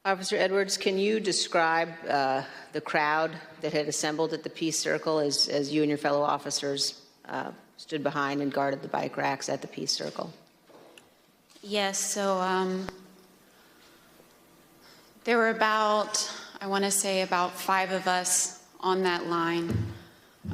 Officer Edwards, can you describe the crowd that had assembled at the Peace Circle as you and your fellow officers stood behind and guarded the bike racks at the Peace Circle? Yes, so there were about, I want to say about 5 of us on that line.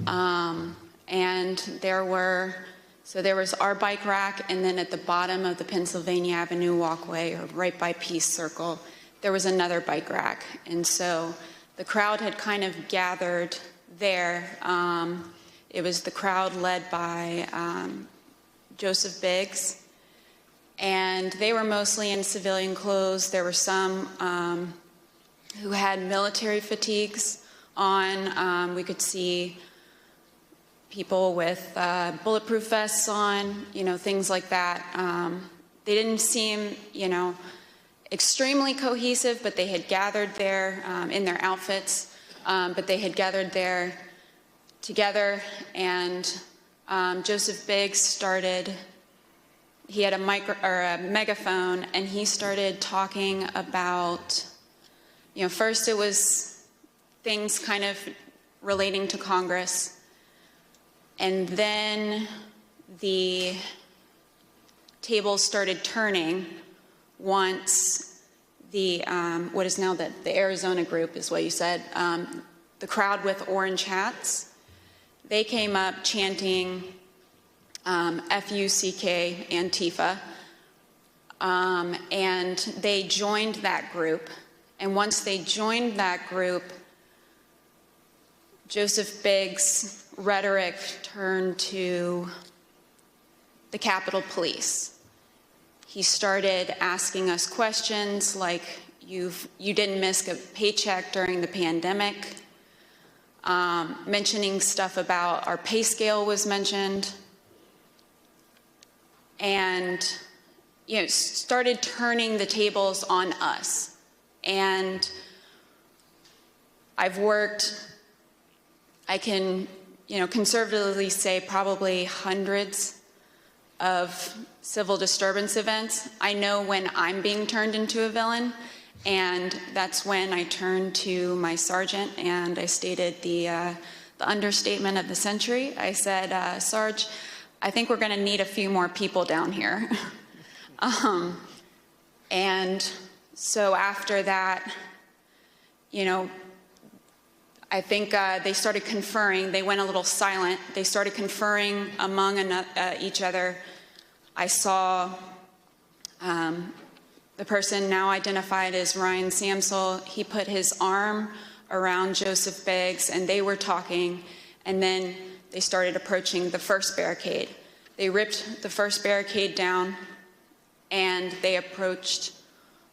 And there was our bike rack, and then at the bottom of the Pennsylvania Avenue walkway, or right by Peace Circle, there was another bike rack. And so the crowd had kind of gathered there. It was the crowd led by Joseph Biggs, and they were mostly in civilian clothes. There were some who had military fatigues on. We could see people with bulletproof vests on, things like that. They didn't seem, extremely cohesive, but they had gathered there in their outfits, but they had gathered there together, and Joseph Biggs started, he had a megaphone, and he started talking about, first it was things kind of relating to Congress, and then the tables started turning once the, what is now the Arizona group is what you said, the crowd with orange hats, they came up chanting F-U-C-K, Antifa, and they joined that group. And once they joined that group, Joseph Biggs' rhetoric turned to the Capitol Police. He started asking us questions like, you didn't miss a paycheck during the pandemic. Mentioning stuff about our pay scale was mentioned. And, started turning the tables on us. And I've worked, I can, conservatively say probably hundreds of civil disturbance events. I know when I'm being turned into a villain, and that's when I turned to my sergeant and I stated the understatement of the century. I said, Sarge, I think we're going to need a few more people down here. And so after that, I think they started conferring. They went a little silent. They started conferring among each other. I saw the person now identified as Ryan Samsel. He put his arm around Joseph Biggs, and they were talking, and then they started approaching the first barricade. They ripped the first barricade down, and they approached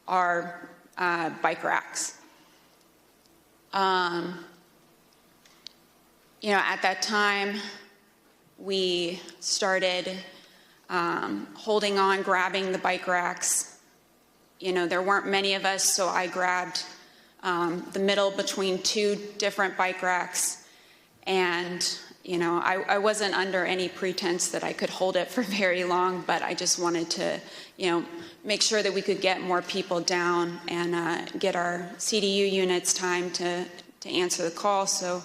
our bike racks. At that time, we started holding on, grabbing the bike racks. There weren't many of us, so I grabbed the middle between 2 different bike racks. And, I wasn't under any pretense that I could hold it for very long, but I just wanted to, make sure that we could get more people down and get our CDU units time to answer the call. So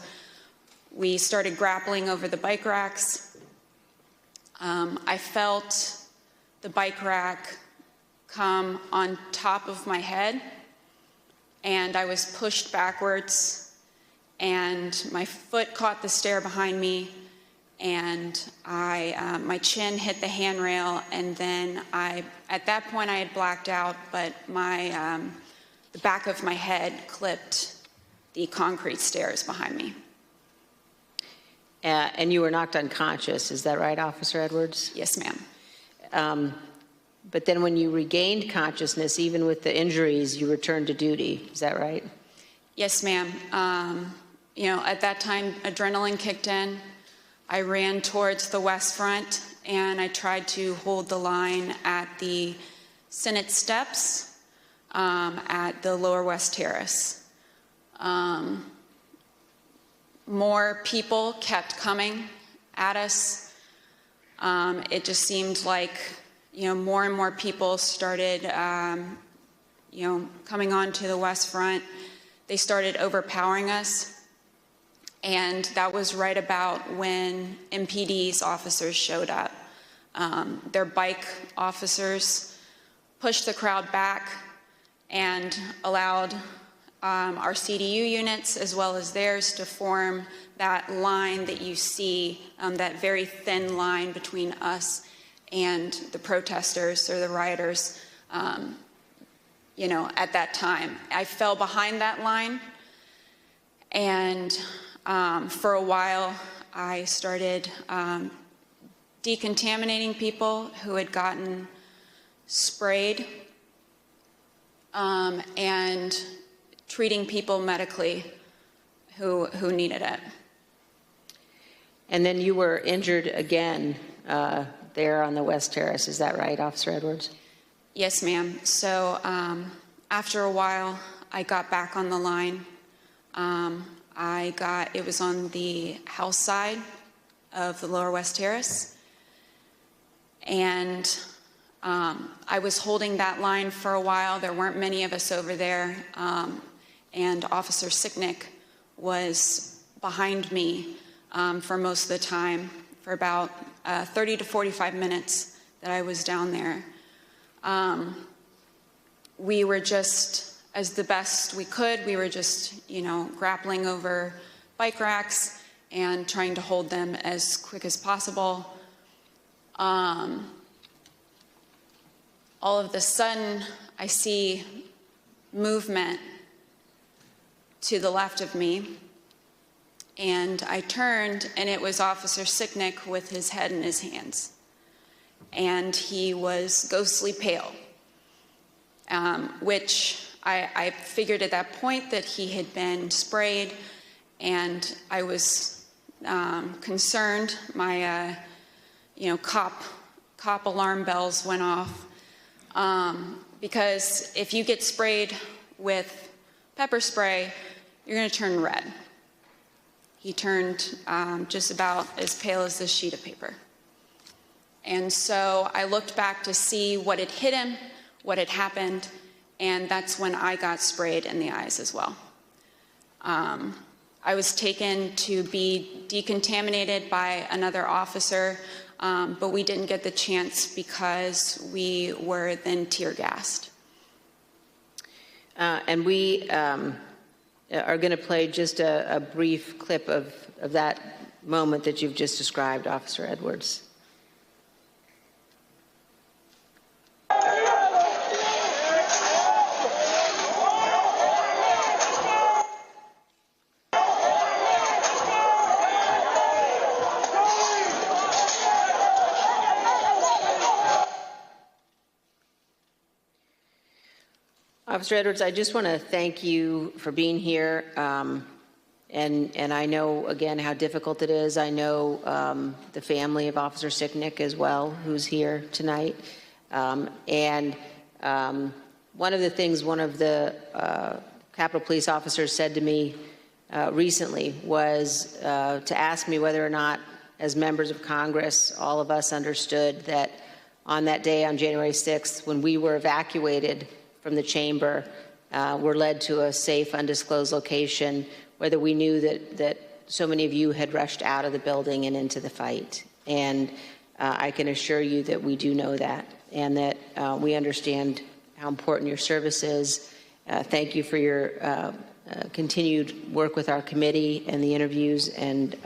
we started grappling over the bike racks. I felt the bike rack come on top of my head, and I was pushed backwards, and my foot caught the stair behind me, and my chin hit the handrail, and then at that point I had blacked out, but the back of my head clipped the concrete stairs behind me. And you were knocked unconscious, is that right, Officer Edwards? Yes, ma'am. But then when you regained consciousness, even with the injuries, you returned to duty, is that right? Yes, ma'am. At that time, adrenaline kicked in. I ran towards the West Front, and I tried to hold the line at the Senate steps at the Lower West Terrace. More people kept coming at us. It just seemed like, more and more people started coming onto the West Front, they started overpowering us. And that was right about when MPD's officers showed up. Their bike officers pushed the crowd back and allowed our CDU units as well as theirs to form that line that you see, that very thin line between us and the protesters or the rioters, at that time. I fell behind that line, and for a while I started decontaminating people who had gotten sprayed and treating people medically who needed it. And then you were injured again there on the West Terrace, is that right, Officer Edwards? Yes, ma'am. So after a while, I got back on the line. It was on the house side of the Lower West Terrace. And I was holding that line for a while. There weren't many of us over there. And Officer Sicknick was behind me for most of the time, for about 30 to 45 minutes that I was down there. We were just, as the best we could, we were just, grappling over bike racks and trying to hold them as quick as possible. All of a sudden, I see movement to the left of me, and I turned, and it was Officer Sicknick with his head in his hands. And he was ghostly pale, which I figured at that point that he had been sprayed, and I was concerned. My, cop alarm bells went off, because if you get sprayed with pepper spray, you're going to turn red. He turned just about as pale as this sheet of paper. And so I looked back to see what had hit him, what had happened, and that's when I got sprayed in the eyes as well. I was taken to be decontaminated by another officer, but we didn't get the chance because we were then tear gassed. And we are going to play just a brief clip of that moment that you've just described, Officer Edwards. Officer Edwards, I just want to thank you for being here, and I know, again, how difficult it is. I know the family of Officer Sicknick as well, who's here tonight. And one of the things one of the Capitol Police officers said to me recently was to ask me whether or not, as members of Congress, all of us understood that on that day, on January 6th, when we were evacuated from the chamber, were led to a safe, undisclosed location, whether we knew that so many of you had rushed out of the building and into the fight. And I can assure you that we do know that, and that we understand how important your service is. Thank you for your continued work with our committee and the interviews, and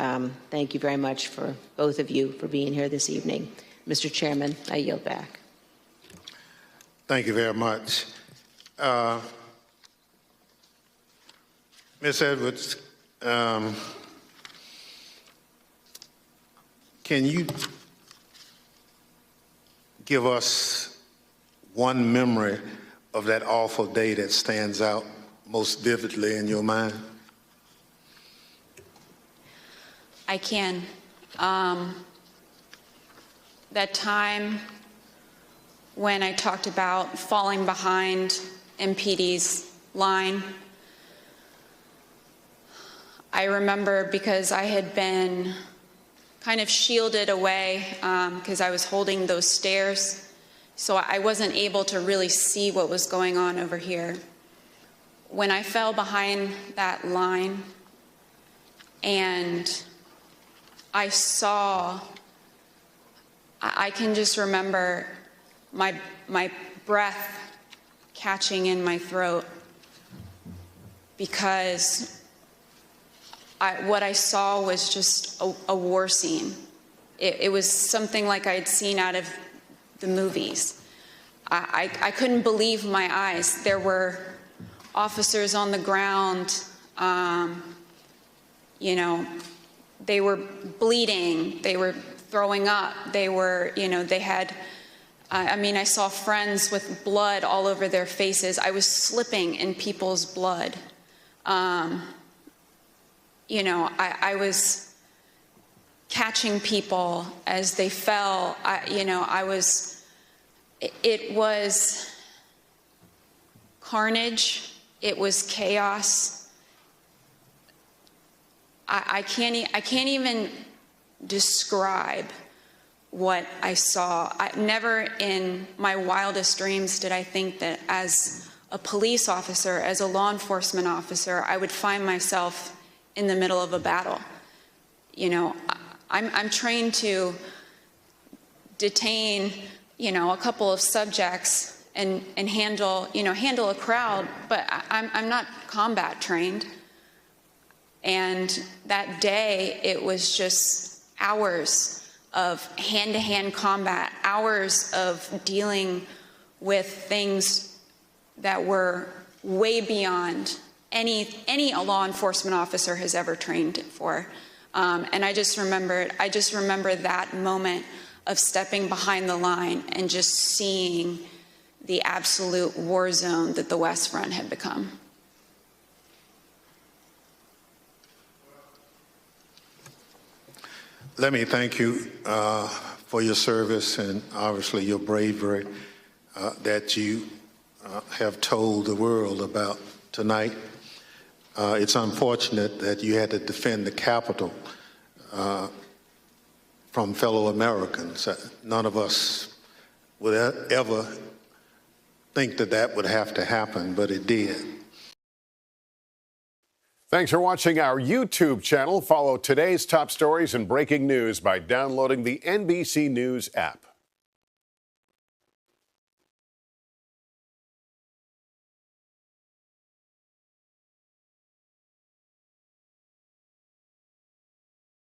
thank you very much for both of you for being here this evening. Mr. Chairman, I yield back. Thank you very much. Ms. Edwards, can you give us one memory of that awful day that stands out most vividly in your mind? I can. That time when I talked about falling behind MPD's line, I remember because I had been kind of shielded away because I was holding those stairs So I wasn't able to really see what was going on over here. When I fell behind that line and I saw, I can just remember my breath catching in my throat, because what I saw was just a war scene. It was something like I had seen out of the movies. I couldn't believe my eyes. There were officers on the ground, you know, they were bleeding, they were throwing up, they were, you know, they had, I mean, I saw friends with blood all over their faces. I was slipping in people's blood. You know, I was catching people as they fell. You know, it was carnage. It was chaos. I can't even describe what I saw. Never in my wildest dreams did I think that as a police officer, as a law enforcement officer, I would find myself in the middle of a battle. You know, I'm trained to detain, you know, a couple of subjects and handle a crowd, but I'm not combat trained. And that day, it was just hours of hand-to-hand combat, hours of dealing with things that were way beyond any law enforcement officer has ever trained for. And I just remember that moment of stepping behind the line and just seeing the absolute war zone that the West Front had become. Let me thank you for your service and obviously your bravery that you have told the world about tonight. It's unfortunate that you had to defend the Capitol from fellow Americans. None of us would ever think that that would have to happen, but it did. Thanks for watching our YouTube channel. Follow today's top stories and breaking news by downloading the NBC News app.